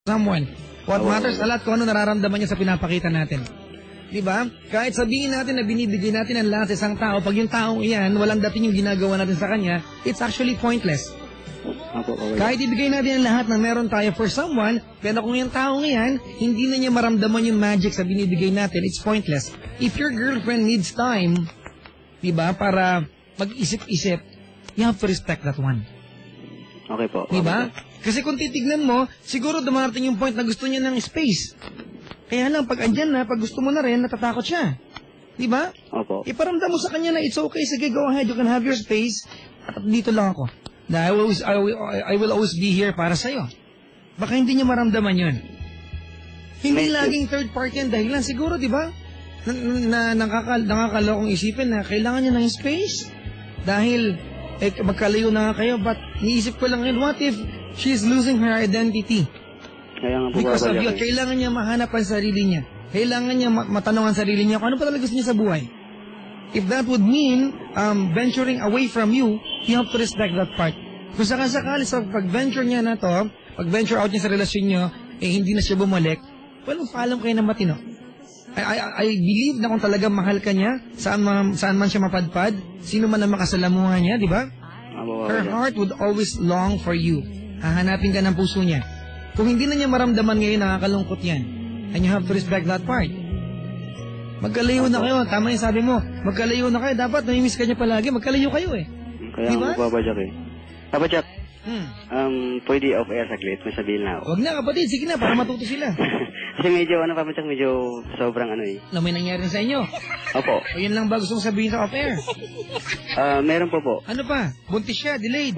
someone. What matters a lot kung ano nararamdaman niya sa pinapakita natin. Diba? Kahit sabihin natin na binibigay natin ang lahat sa isang tao, pag yung taong iyan, walang dating yung ginagawa natin sa kanya, it's actually pointless. Kahit ibigay natin ang lahat na meron tayo for someone, pero kung yung taong iyan, hindi na niya maramdaman yung magic sa binibigay natin, it's pointless. If your girlfriend needs time, diba, para mag-isip-isip, you have to respect that one. Okay po. Diba? Kasi kung titignan mo, siguro dumarating yung point na gusto niya ng space. Kaya lang, pag andyan na, pag gusto mo na rin, natatakot siya. Diba? Opo. Iparamdam mo sa kanya na it's okay, sige, go ahead, you can have your space. At dito lang ako. Na I will always be here para sa'yo. Baka hindi niya maramdaman yun. Hindi laging third party yan dahil lang siguro, diba? Nakakalokong isipin na kailangan niya ng space. Dahil, magkalayo na nga kayo, but niisip ko lang yun, what if she's losing her identity? Kaya nga po because of you, kailangan niya mahanap ang sarili niya. Kailangan niya matanong ang sarili niya kung ano pa talaga gusto niya sa buhay. If that would mean venturing away from you, you have to respect that part. Kung sakasakali sa pag-venture niya na to, pag-venture out niya sa relasyon niyo, hindi na siya bumalik, well, paalam kayo ng matino. I believe na kung talaga mahal ka niya, saan man siya mapadpad, sino man ang makasalamuhan niya, di ba? Her heart would always long for you. Hahanapin ka ng puso niya. Kung hindi na niya maramdaman ngayon, nakakalungkot yan. And you have to respect that part. Magkalayo na kayo. Tama yung sabi mo. Magkalayo na kayo. Dapat namimiss ka niya palagi. Magkalayo kayo eh. Kaya diba? Papa Jack eh. Papa Jack, pwede off air saglit. May sabihin na ako. Huwag na kapatid. Sige na, para matuto sila. Kasi medyo, Papa Jack, medyo sobrang eh. Na may nangyari sa inyo? Opo. O yun lang ba gusto mong sabihin sa off air? Meron po. Ano pa? Buntis siya, delayed.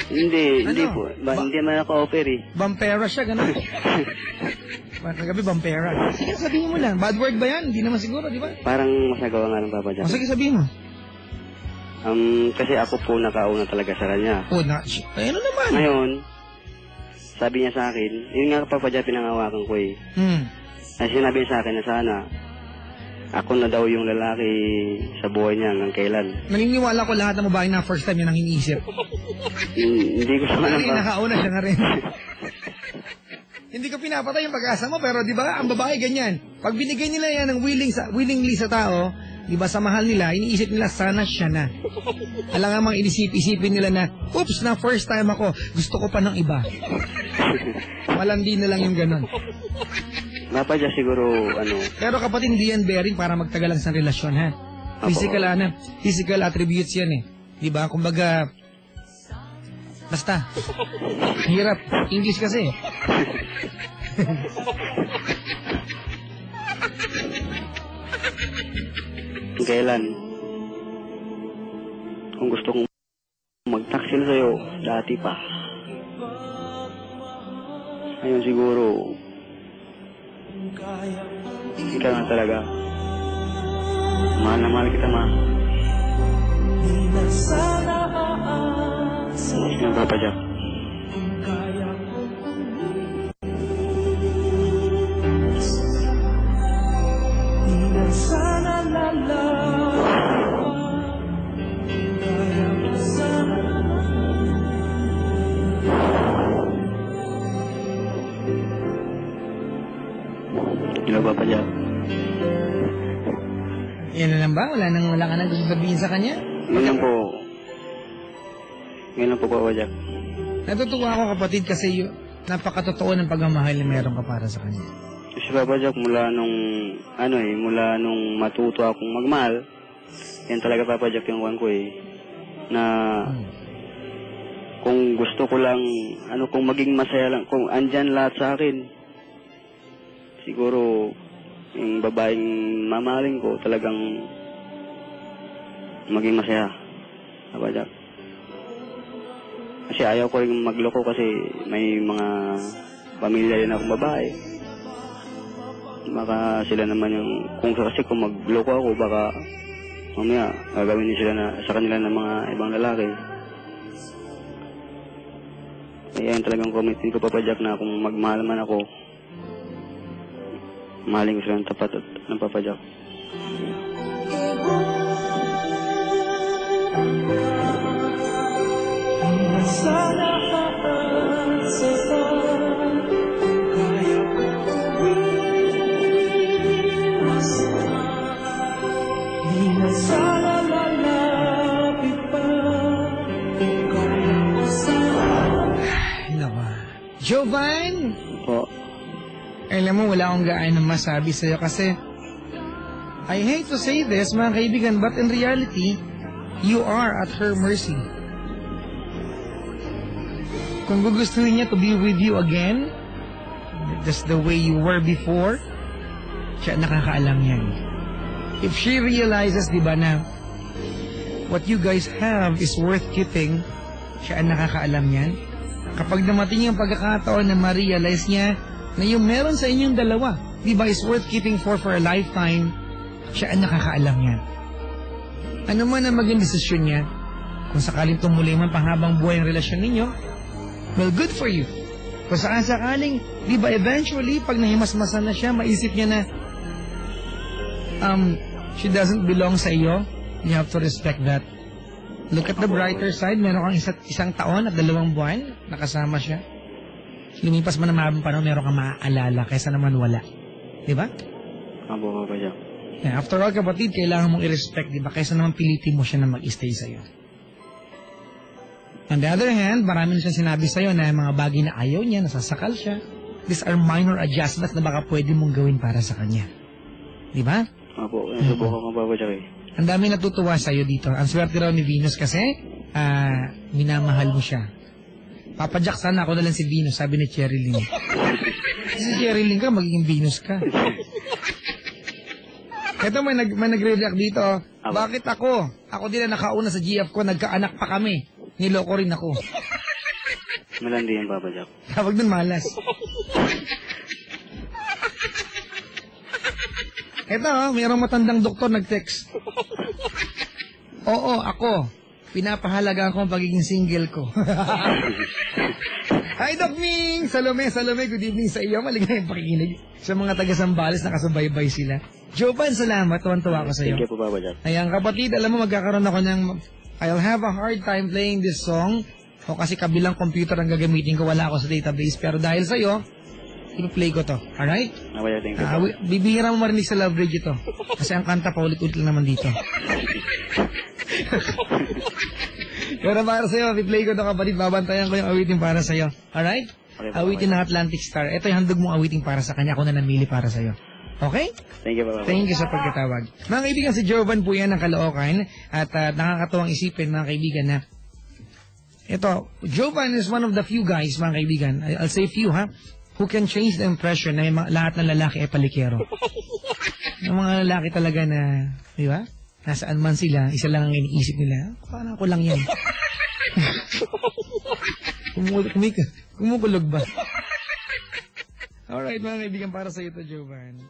Hindi po. Hindi man ako off air eh. Bampera siya, gano'n. Kagabi, bampera. Sige, sabihin mo lang. Bad word ba yan? Hindi naman siguro, di ba? Parang masagawa nga ng Papa Jack. O sige, sabihin mo. Kasi ako po nakauna talaga sa kanya. Oh, ano naman? Ngayon, sabi niya sa akin, yun nga Papa Jack pinangawakan ko eh. Kasi sinabi niya sa akin na sana, ako na daw yung lalaki sa buhay niya hanggang kailan. Naniniwala ko lahat ng babae na first time yun ang iniisip. Hindi ko naman nakauna siya na rin. Hindi ko pinapatay yung pag-asa mo, pero di ba, ang babae ganyan. Pag binigay nila yan ng willingly sa tao, di ba, sa mahal nila, iniisip nila, sana siya na. Alangamang isipin nila na, oops, na first time ako, gusto ko pa ng iba. Malandi na lang yung ganon. Papa Jack siguro, Pero kapatid, hindi yan bearing para magtagal lang sa relasyon, ha? Physical attributes yan eh. Di ba? Kumbaga, basta. Hirap. English kasi. Kailan? Kung gusto kong magtaksil sa'yo, dati pa. Ngayon siguro, ikaw na talaga. Mahal na mahal kita, ma. Sige na, Papa Jack. Hello, Papa Jack. Yan na lang ba? Wala ka nang gusto sabihin sa kanya? Ngayon po, Papa Jack. Natutuwa ako kapatid kasi napakatotoo ng pagmamahal na meron ka para sa kanya. Kasi Papa Jack, mula nung matuto akong magmahal, yan talaga Papa Jack yung one ko na kung gusto ko lang, kung maging masaya lang, kung andyan lahat sa akin, siguro, yung babaeng mamahalin ko talagang maging masaya, Papa Jack. Kasi ayaw ko rin magloko kasi may mga pamilya rin akong babae. Baka sila naman kung magloko ako, baka mamaya gagawin din sila sa kanila ng mga ibang lalaki. Kaya yan talagang commitment ko, Papa Jack, na kung magmahal man ako, mahalin ko sila ng tapat ng Papa Jack. Sana Jovan! Po. Alam mo, wala akong gaano masabi sa'yo kasi I hate to say this, mga kaibigan, but in reality, you are at her mercy. Kung gugustuhin niya to be with you again, just the way you were before, siya nakakaalam yan. If she realizes, di ba, na what you guys have is worth keeping, siya ang nakakaalam yan. Kapag dumating yung pagkakataon na ma-realize niya na yung meron sa inyong dalawa, di ba, is worth keeping for a lifetime, siya ang nakakaalam yan. Ano man ang maging desisyon niya, kung sakaling tumuloy man panghabang buhay ang relasyon ninyo, well, good for you. Kung sakaling, di ba, eventually, pag nahimasmasan na siya, maisip niya na, she doesn't belong sa iyo, you have to respect that. Look at the brighter side, meron kang isang taon at 2 buwan, nakasama siya. Lumipas man na mahabang panahon, meron kang maaalala, kaysa naman wala. Di ba? Abo ba siya? Yeah, after all, kapatid, kailangan mong i-respect, di ba? Kaysa naman pilitin mo siya na mag-stay sa'yo. On the other hand, marami na siyang sinabi sa'yo na mga bagay na ayaw niya, nasasakal siya. These are minor adjustments na baka pwede mong gawin para sa kanya. Di ba? Opo, nasubukan ko ba siya eh. Ang dami natutuwa sa'yo dito. Ang swerte raw ni Venus kasi, minamahal mo siya. Papa Jack, sana ako na lang si Venus, sabi ni Cherilyn. Si Cherilyn ka, magiging Venus ka. Ito may nagre-react dito. Bakit ako? Ako din na nakauna sa GF ko, nagkaanak pa kami. Niloko rin ako. Malandi yan, Papa Jack. Tawag dun malas. Ito, mayroong matandang doktor nag-text. Oo, ako. Pinapahalaga ko ang pagiging single ko. Hi, Doc Ming! Salome, good evening sa iyo. Maligayang pakikinig sa mga taga-Sambales na kasubaybay sila. Jovan, salamat. Tuwan-tuwa ko sa iyo. Thank you po, Papa Jack. Ayan, kapatid, alam mo, magkakaroon ako ng... I'll have a hard time playing this song. O kasi kabilang computer ang gagamitin ko. Wala ako sa database. Pero dahil sa iyo, i-play ko to. Alright? Papa Jack, thank you. Bibihira mo marinig sa Love Radio ito. Kasi ang kanta pa ulit-ulit lang naman dito. Pero para sa'yo, i-play ko to, kapatid. Babantayan ko yung awitin para sa'yo. Alright? Okay, awitin ng Atlantic Star. Ito yung handog mong awitin para sa kanya. Ako na namili para sa'yo. Okay? Thank you, Papa. Thank you sa pagkatawag. Mga kaibigan, si Jovan po yan ng Caloocan. At nakakatuwang isipin, mga kaibigan, na ito, Jovan is one of the few guys, mga kaibigan. I'll say few, ha? Who can change the impression na lahat ng lalaki ay palikero. Yung mga lalaki talaga na, di ba? Nasaan man sila, isa lang ang iniisip nila. Paano ako lang yan? Kumukulog ba? Alright, mga kaibigan, para sa iyo to, Jovan.